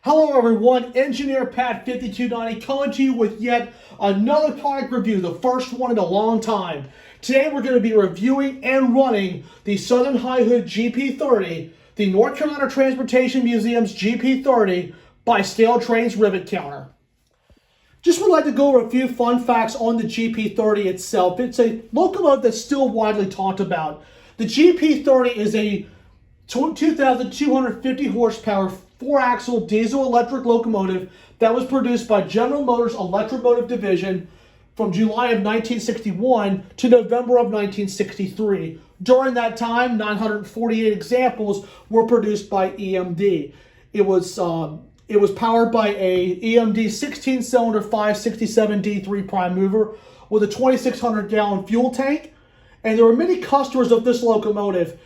Hello everyone, Engineer Pat 5290 coming to you with yet another product review, the first one in a long time. Today we're going to be reviewing and running the Southern High Hood GP30, the North Carolina Transportation Museum's GP30 by Steel Trains Rivet Counter. Just would like to go over a few fun facts on the GP30 itself. It's a locomotive that's still widely talked about. The GP30 is a 2,250 horsepower 4-axle diesel-electric locomotive that was produced by General Motors Electromotive Division from July of 1961 to November of 1963. During that time, 948 examples were produced by EMD. It was powered by a EMD 16-cylinder 567D3 prime mover with a 2,600-gallon fuel tank, and there were many customers of this locomotive.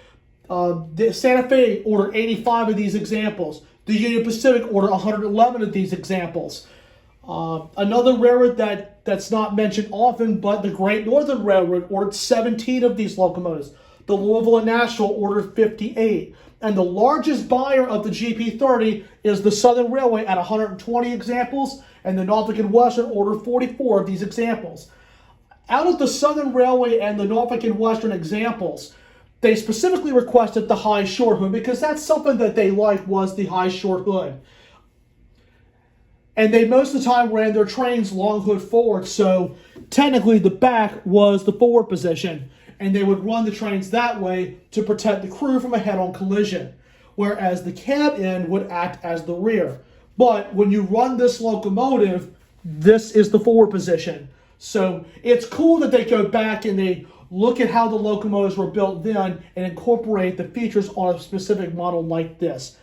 The Santa Fe ordered 85 of these examples. The Union Pacific ordered 111 of these examples. Another railroad that's not mentioned often, but the Great Northern Railroad ordered 17 of these locomotives. The Louisville and Nashville ordered 58. And the largest buyer of the GP30 is the Southern Railway at 120 examples, and the Norfolk and Western ordered 44 of these examples. Out of the Southern Railway and the Norfolk and Western examples, they specifically requested the high short hood because that's something that they liked, was the high short hood. And they most of the time ran their trains long hood forward, so technically the back was the forward position, and they would run the trains that way to protect the crew from a head-on collision, whereas the cab end would act as the rear. But when you run this locomotive, this is the forward position. So it's cool that they go back and they look at how the locomotives were built then and incorporate the features on a specific model like this.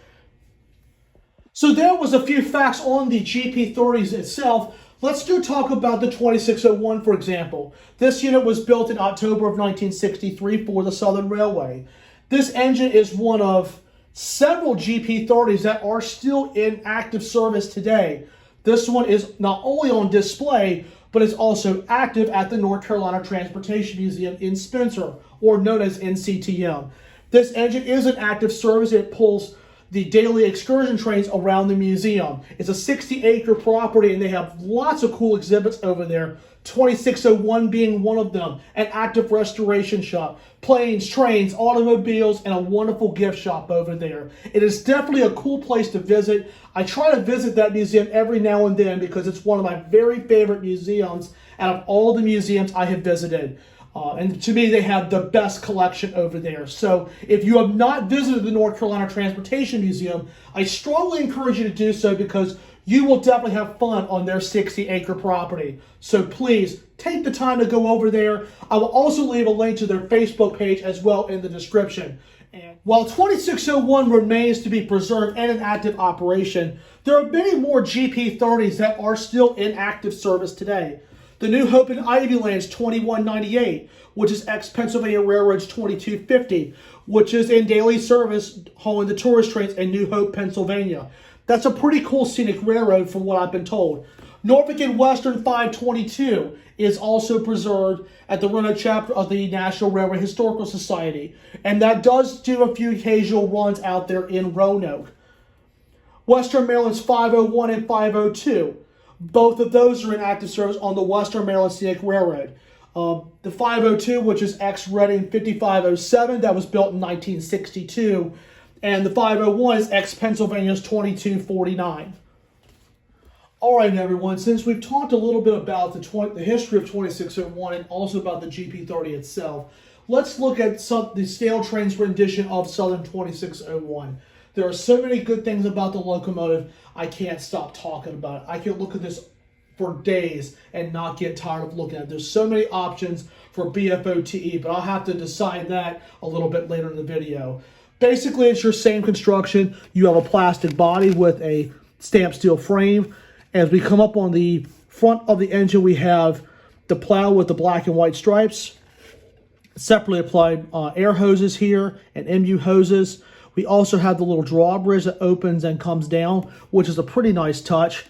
So there was a few facts on the GP30s itself. Let's go talk about the 2601, for example. This unit was built in October of 1963 for the Southern Railway. This engine is one of several GP30s that are still in active service today. This one is not only on display, but it's also active at the North Carolina Transportation Museum in Spencer, or known as NCTM. This engine is in active service. It pulls the daily excursion trains around the museum. It's a 60-acre property, and they have lots of cool exhibits over there, 2601 being one of them, an active restoration shop, planes, trains, automobiles, and a wonderful gift shop over there. It is definitely a cool place to visit. I try to visit that museum every now and then because it's one of my very favorite museums out of all the museums I have visited. And to me, they have the best collection over there. So if you have not visited the North Carolina Transportation Museum, I strongly encourage you to do so because you will definitely have fun on their 60-acre property. So please take the time to go over there. I will also leave a link to their Facebook page as well in the description. And while 2601 remains to be preserved and in active operation, there are many more GP30s that are still in active service today. The New Hope and Ivyland's 2198, which is ex-Pennsylvania Railroad's 2250, which is in daily service hauling the tourist trains in New Hope, Pennsylvania. That's a pretty cool scenic railroad from what I've been told. Norfolk and Western 522 is also preserved at the Roanoke chapter of the National Railway Historical Society, and that does do a few occasional runs out there in Roanoke. Western Maryland's 501 and 502. Both of those are in active service on the Western Maryland Scenic Railroad. The 502, which is ex-Reading 5507, that was built in 1962. And the 501 is ex-Pennsylvania's 2249. All right, everyone, since we've talked a little bit about the history of 2601 and also about the GP30 itself, let's look at the Steel Trains rendition of Southern 2601. There are so many good things about the locomotive, I can't stop talking about it. I can look at this for days and not get tired of looking at it. There's so many options for BFOTE, but I'll have to decide that a little bit later in the video. Basically, it's your same construction. You have a plastic body with a stamped steel frame. As we come up on the front of the engine, we have the plow with the black and white stripes, separately applied air hoses here and MU hoses. We also have the little drawbridge that opens and comes down, which is a pretty nice touch.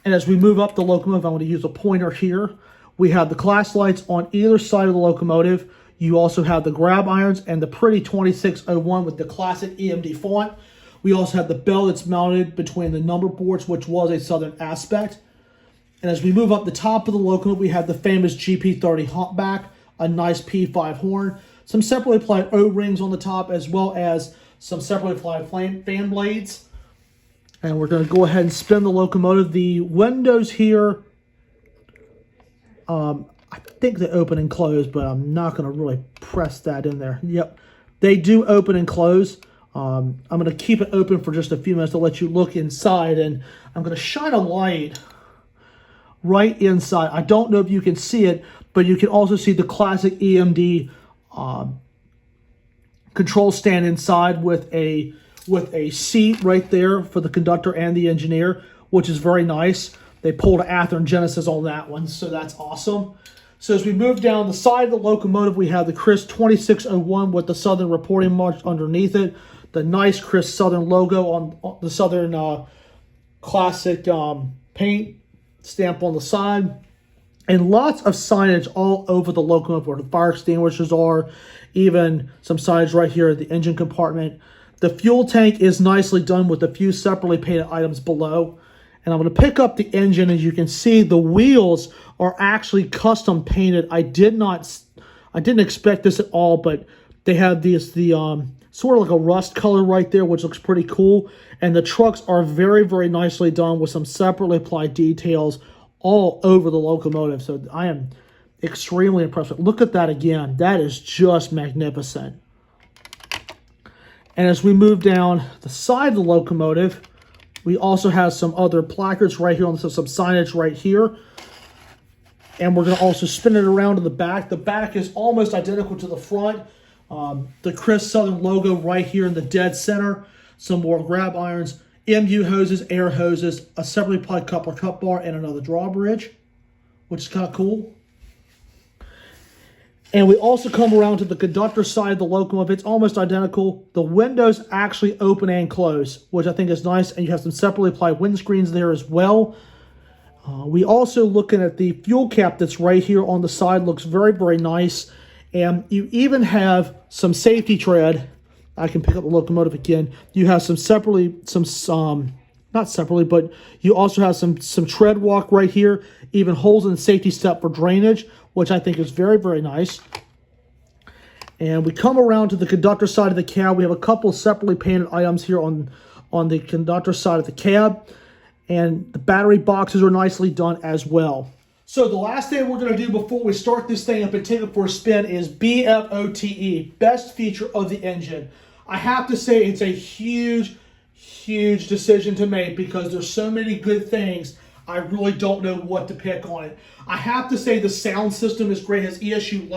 And as we move up the locomotive, I'm going to use a pointer here. We have the class lights on either side of the locomotive. You also have the grab irons and the pretty 2601 with the classic EMD font. We also have the bell that's mounted between the number boards, which was a southern aspect. And as we move up the top of the locomotive, we have the famous GP30 humpback, a nice P5 horn, some separately applied O-rings on the top, as well as some separately applied fan blades. And we're going to go ahead and spin the locomotive. The windows here, I think they open and close, but I'm not going to really press that in there. Yep, they do open and close. I'm going to keep it open for just a few minutes to let you look inside, and I'm going to shine a light right inside. I don't know if you can see it, but you can also see the classic EMD control stand inside with a seat right there for the conductor and the engineer, which is very nice. They pulled Athearn Genesis on that one, so that's awesome. So as we move down the side of the locomotive, we have the Chris 2601 with the Southern reporting marks underneath it, the nice Chris Southern logo on the Southern classic paint stamp on the side, and lots of signage all over the locomotive where the fire extinguishers are, even some signage right here at the engine compartment. The fuel tank is nicely done with a few separately painted items below. And I'm going to pick up the engine. As you can see, the wheels are actually custom painted. I didn't expect this at all, but they have sort of like a rust color right there, which looks pretty cool. And the trucks are very, very nicely done with some separately applied details all over the locomotive. So I am extremely impressed. Look at that again. That is just magnificent. And as we move down the side of the locomotive, we also have some other placards right here, some signage right here. And we're going to also spin it around to the back. The back is almost identical to the front. The Chris Southern logo right here in the dead center. Some more grab irons, MU hoses, air hoses, a separately applied coupler cup bar, and another drawbridge, which is kind of cool. And we also come around to the conductor side of the locomotive. It's almost identical. The windows actually open and close, which I think is nice. And you have some separately applied windscreens there as well. We also looking at the fuel cap that's right here on the side. Looks very, very nice. And you even have some safety tread. I can pick up the locomotive again. You have some separately, not separately, but you also have some tread walk right here. Even holes in the safety step for drainage, which I think is very, very nice. And we come around to the conductor side of the cab. We have a couple of separately painted items here on the conductor side of the cab. And the battery boxes are nicely done as well. So the last thing we're going to do before we start this thing up and take it for a spin is BFOTE, best feature of the engine. I have to say it's a huge, huge decision to make because there's so many good things. I really don't know what to pick on it. I have to say the sound system is great. It has ESU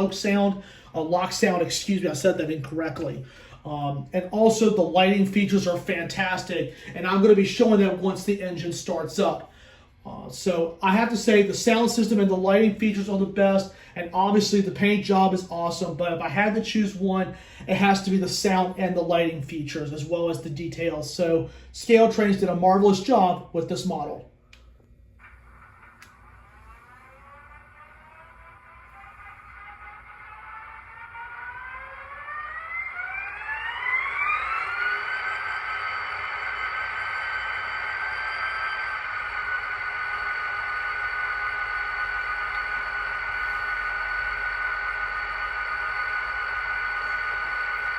lock sound, excuse me, I said that incorrectly. And also the lighting features are fantastic, and I'm going to be showing that once the engine starts up. So I have to say the sound system and the lighting features are the best, and obviously the paint job is awesome, but if I had to choose one, it has to be the sound and the lighting features as well as the details. So Scale Trains did a marvelous job with this model.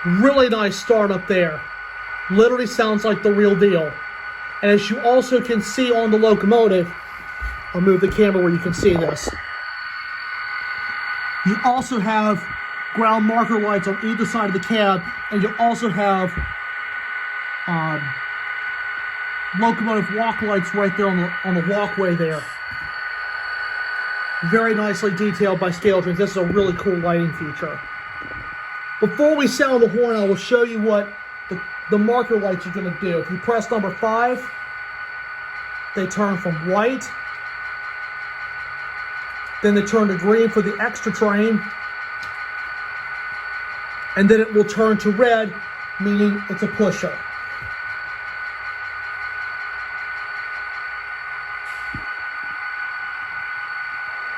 Really nice start up there. Literally sounds like the real deal. And as you also can see on the locomotive, I'll move the camera where you can see this. You also have ground marker lights on either side of the cab, and you also have locomotive walk lights right there on the walkway there. Very nicely detailed by Scale Trains. This is a really cool lighting feature. Before we sound the horn, I will show you what the marker lights are going to do. If you press number 5, they turn from white. Then they turn to green for the extra train. And then it will turn to red, meaning it's a pusher.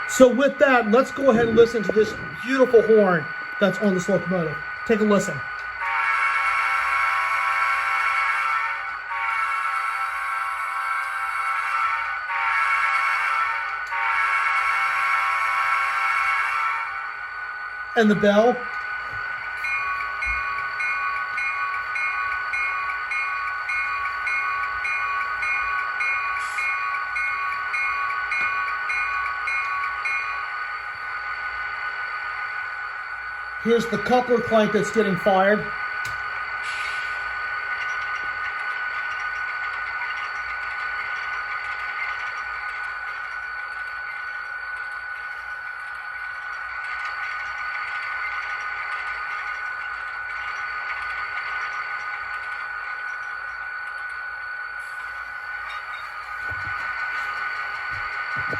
So with that, let's go ahead and listen to this beautiful horn that's on this locomotive. Take a listen. and the bell. Here's the coupler clank that's getting fired.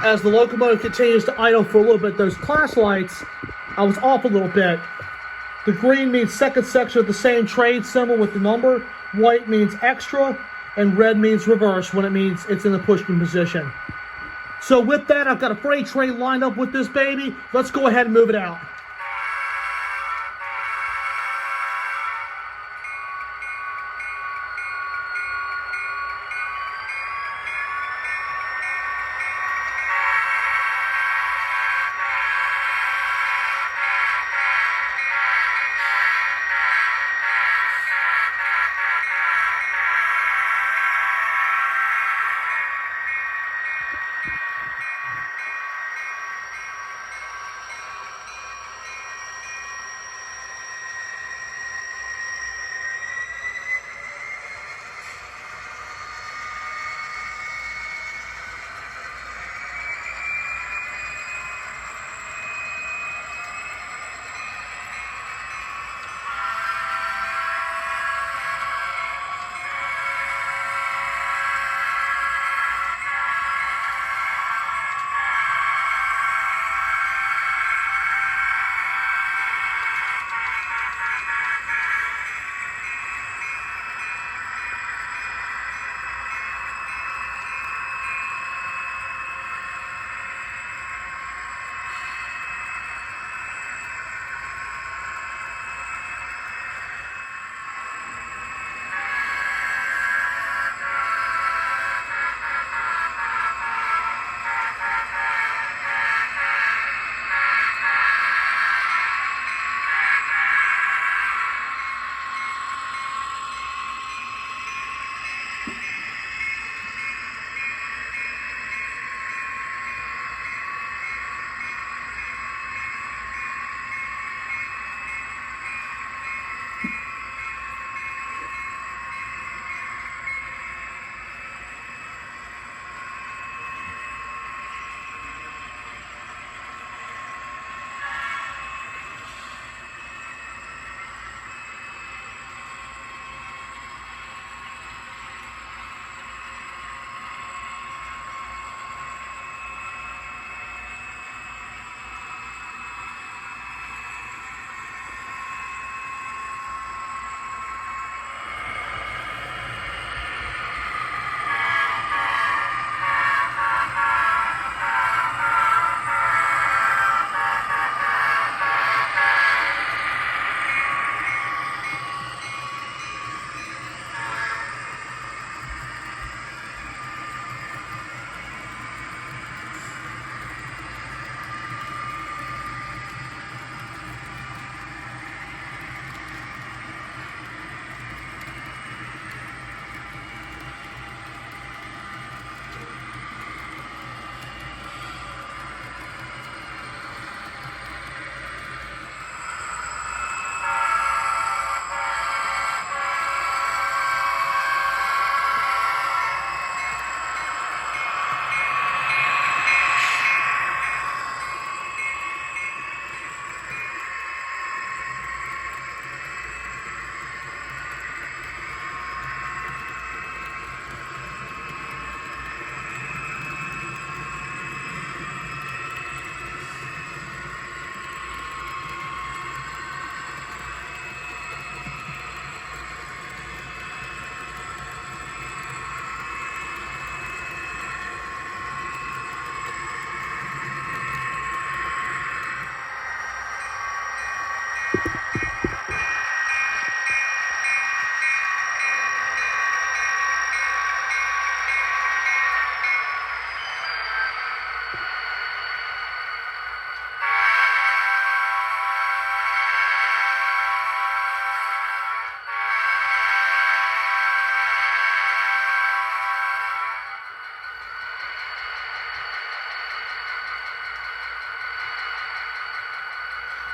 As the locomotive continues to idle for a little bit, those class lights, I was off a little bit. The green means second section of the same train symbol with the number. White means extra, and red means reverse when it means it's in the pushing position. So with that, I've got a freight train lined up with this baby. Let's go ahead and move it out.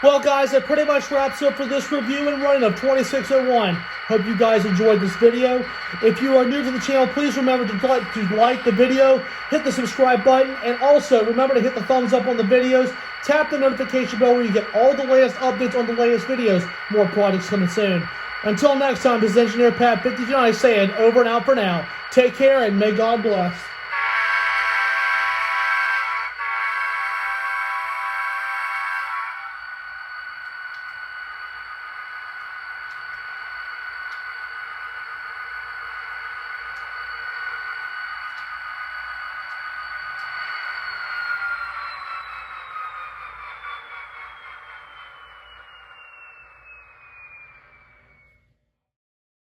Well, guys, that pretty much wraps up for this review and running of 2601. Hope you guys enjoyed this video. If you are new to the channel, please remember to like the video, hit the subscribe button, and also remember to hit the thumbs up on the videos. Tap the notification bell where you get all the latest updates on the latest videos. More projects coming soon. Until next time, this is Engineer Pat 59 saying over and out for now. Take care and may God bless.